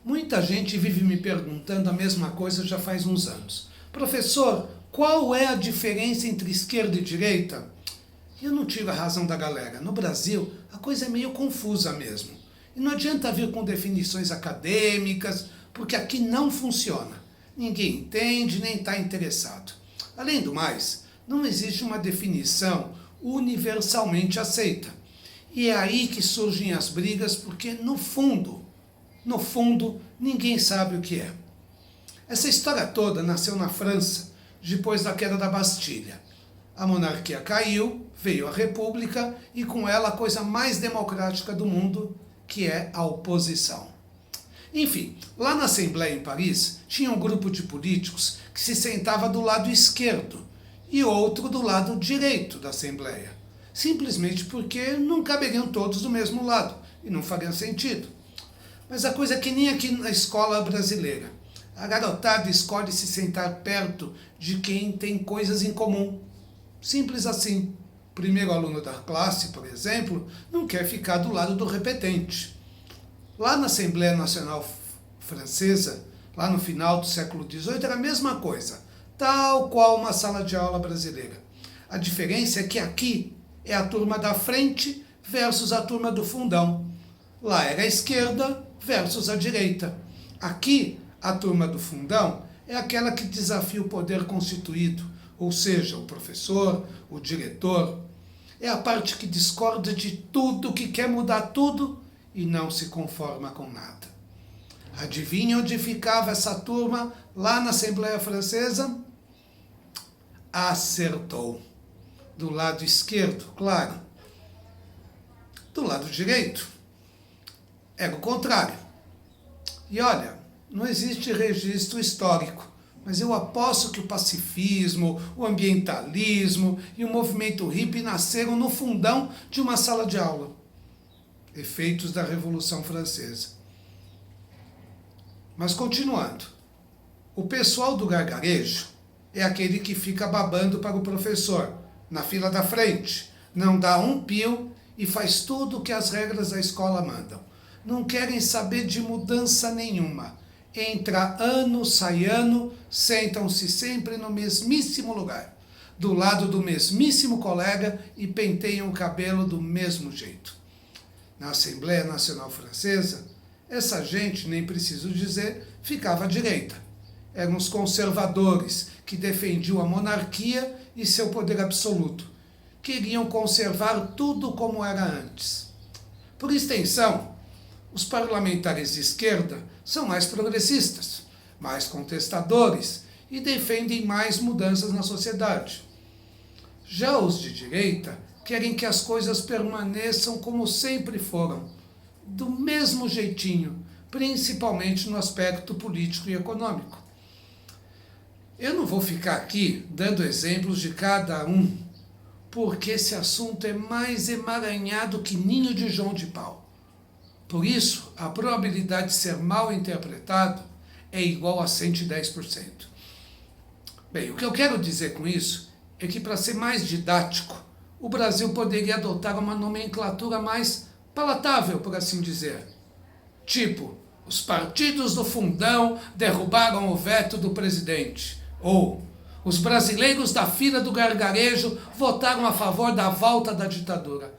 Muita gente vive me perguntando a mesma coisa já faz uns anos. Professor, qual é a diferença entre esquerda e direita? Eu não tiro a razão da galera. No Brasil, a coisa é meio confusa mesmo. E não adianta vir com definições acadêmicas, porque aqui não funciona. Ninguém entende nem está interessado. Além do mais, não existe uma definição universalmente aceita. E é aí que surgem as brigas, porque no fundo, ninguém sabe o que é. Essa história toda nasceu na França, depois da queda da Bastilha. A monarquia caiu, veio a república e com ela a coisa mais democrática do mundo, que é a oposição. Enfim, lá na Assembleia em Paris, tinha um grupo de políticos que se sentava do lado esquerdo e outro do lado direito da Assembleia. Simplesmente porque não caberiam todos do mesmo lado e não faria sentido. Mas a coisa é que nem aqui na escola brasileira. A garotada escolhe se sentar perto de quem tem coisas em comum. Simples assim. O primeiro aluno da classe, por exemplo, não quer ficar do lado do repetente. Lá na Assembleia Nacional Francesa, lá no final do século XVIII, era a mesma coisa, tal qual uma sala de aula brasileira. A diferença é que aqui é a turma da frente versus a turma do fundão. Lá era a esquerda versus a direita. Aqui, a turma do fundão é aquela que desafia o poder constituído, ou seja, o professor, o diretor. É a parte que discorda de tudo, que quer mudar tudo e não se conforma com nada. Adivinha onde ficava essa turma lá na Assembleia Francesa? Acertou. Do lado esquerdo, claro. Do lado direito, era o contrário. E olha, não existe registro histórico, mas eu aposto que o pacifismo, o ambientalismo e o movimento hippie nasceram no fundão de uma sala de aula. Efeitos da Revolução Francesa. Mas continuando, o pessoal do gargarejo é aquele que fica babando para o professor, na fila da frente, não dá um pio e faz tudo o que as regras da escola mandam. Não querem saber de mudança nenhuma. Entra ano, sai ano, sentam-se sempre no mesmíssimo lugar, do lado do mesmíssimo colega e penteiam o cabelo do mesmo jeito. Na Assembleia Nacional Francesa, essa gente, nem preciso dizer, ficava à direita. Eram os conservadores que defendiam a monarquia e seu poder absoluto. Queriam conservar tudo como era antes. Por extensão, os parlamentares de esquerda são mais progressistas, mais contestadores e defendem mais mudanças na sociedade. Já os de direita querem que as coisas permaneçam como sempre foram, do mesmo jeitinho, principalmente no aspecto político e econômico. Eu não vou ficar aqui dando exemplos de cada um, porque esse assunto é mais emaranhado que ninho de João de pau. Por isso, a probabilidade de ser mal interpretado é igual a 110%. Bem, o que eu quero dizer com isso é que, para ser mais didático, o Brasil poderia adotar uma nomenclatura mais palatável, por assim dizer. Tipo, os partidos do fundão derrubaram o veto do presidente. Ou, os brasileiros da fila do gargarejo votaram a favor da volta da ditadura.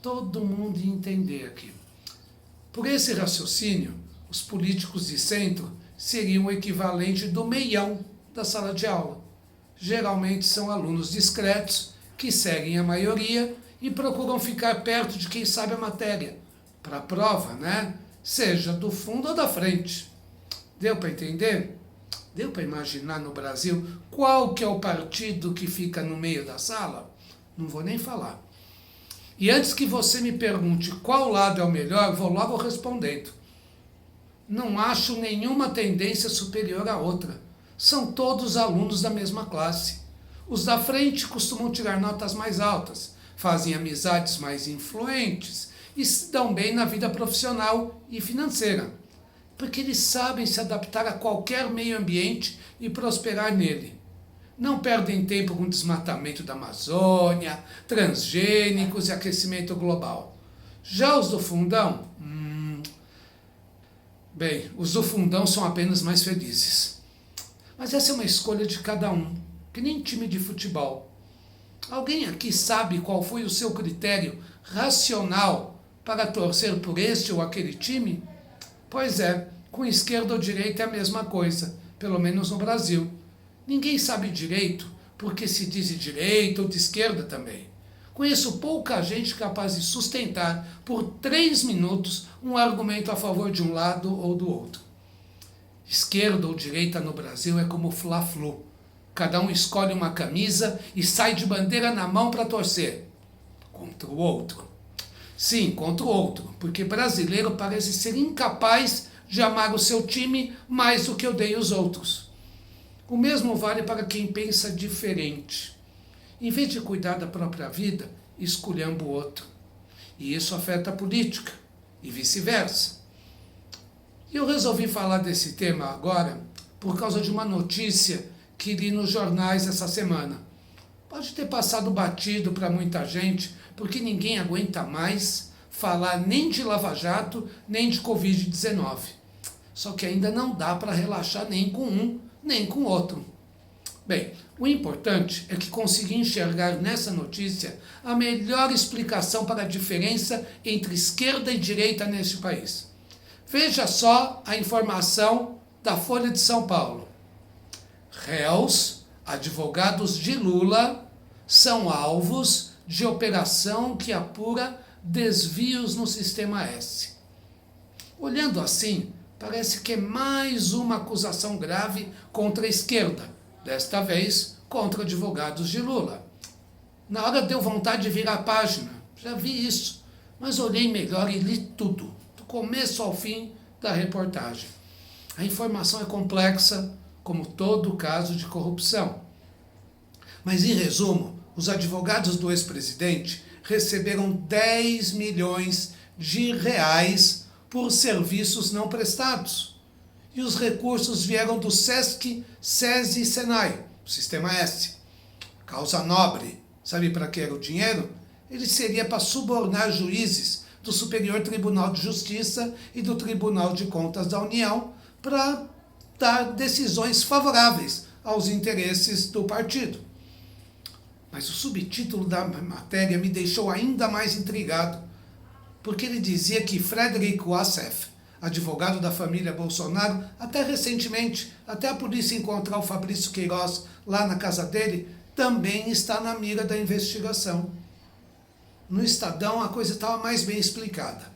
Todo mundo ia entender aqui. Por esse raciocínio, os políticos de centro seriam o equivalente do meião da sala de aula. Geralmente são alunos discretos que seguem a maioria e procuram ficar perto de quem sabe a matéria, para a prova, né? Seja do fundo ou da frente. Deu para entender? Deu para imaginar no Brasil qual que é o partido que fica no meio da sala? Não vou nem falar. E antes que você me pergunte qual lado é o melhor, vou logo respondendo. Não acho nenhuma tendência superior à outra. São todos alunos da mesma classe. Os da frente costumam tirar notas mais altas, fazem amizades mais influentes e se dão bem na vida profissional e financeira, porque eles sabem se adaptar a qualquer meio ambiente e prosperar nele. Não perdem tempo com desmatamento da Amazônia, transgênicos e aquecimento global. Já os do fundão, Bem, os do fundão são apenas mais felizes. Mas essa é uma escolha de cada um, que nem time de futebol. Alguém aqui sabe qual foi o seu critério racional para torcer por este ou aquele time? Pois é, com esquerda ou direita é a mesma coisa, pelo menos no Brasil. Ninguém sabe direito porque se diz de direita ou de esquerda também. Conheço pouca gente capaz de sustentar por 3 minutos um argumento a favor de um lado ou do outro. Esquerda ou direita no Brasil é como Fla-Flu. Cada um escolhe uma camisa e sai de bandeira na mão para torcer. Contra o outro. Sim, contra o outro, porque brasileiro parece ser incapaz de amar o seu time mais do que odeia os outros. O mesmo vale para quem pensa diferente. Em vez de cuidar da própria vida, esculhamba o outro. E isso afeta a política, e vice-versa. E eu resolvi falar desse tema agora por causa de uma notícia que li nos jornais essa semana. Pode ter passado batido para muita gente, porque ninguém aguenta mais falar nem de Lava Jato, nem de Covid-19. Só que ainda não dá para relaxar nem com um, nem com o outro. Bem, o importante é que consegui enxergar nessa notícia a melhor explicação para a diferença entre esquerda e direita neste país. Veja só a informação da Folha de São Paulo. Réus, advogados de Lula, são alvos de operação que apura desvios no Sistema S. Olhando assim, parece que é mais uma acusação grave contra a esquerda, desta vez contra advogados de Lula. Na hora deu vontade de virar a página, já vi isso, mas olhei melhor e li tudo, do começo ao fim da reportagem. A informação é complexa, como todo caso de corrupção. Mas, em resumo, os advogados do ex-presidente receberam 10 milhões de reais por serviços não prestados. E os recursos vieram do SESC, SESI e SENAI, o Sistema S. Causa nobre. Sabe para que era o dinheiro? Ele seria para subornar juízes do Superior Tribunal de Justiça e do Tribunal de Contas da União para dar decisões favoráveis aos interesses do partido. Mas o subtítulo da matéria me deixou ainda mais intrigado, porque ele dizia que Frederic Wassef, advogado da família Bolsonaro, até recentemente, até a polícia encontrar o Fabrício Queiroz lá na casa dele, também está na mira da investigação. No Estadão a coisa estava mais bem explicada.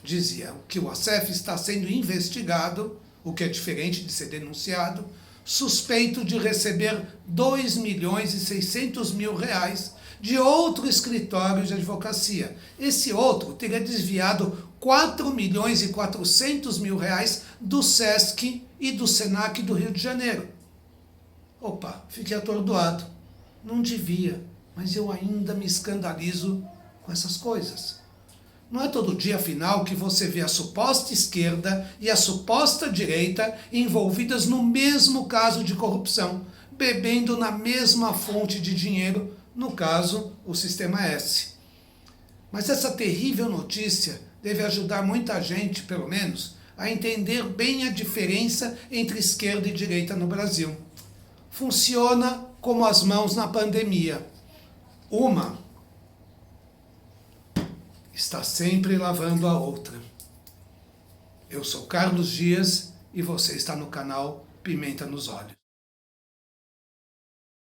Dizia que o Wassef está sendo investigado, o que é diferente de ser denunciado, suspeito de receber 2 milhões e 600 mil reais de outro escritório de advocacia. Esse outro teria desviado 4 milhões e 400 mil reais do SESC e do SENAC do Rio de Janeiro. Opa, fiquei atordoado. Não devia, mas eu ainda me escandalizo com essas coisas. Não é todo dia, afinal, que você vê a suposta esquerda e a suposta direita envolvidas no mesmo caso de corrupção, bebendo na mesma fonte de dinheiro, no caso, o Sistema S. Mas essa terrível notícia deve ajudar muita gente, pelo menos, a entender bem a diferença entre esquerda e direita no Brasil. Funciona como as mãos na pandemia. Uma está sempre lavando a outra. Eu sou Carlos Dias e você está no canal Pimenta nos Olhos.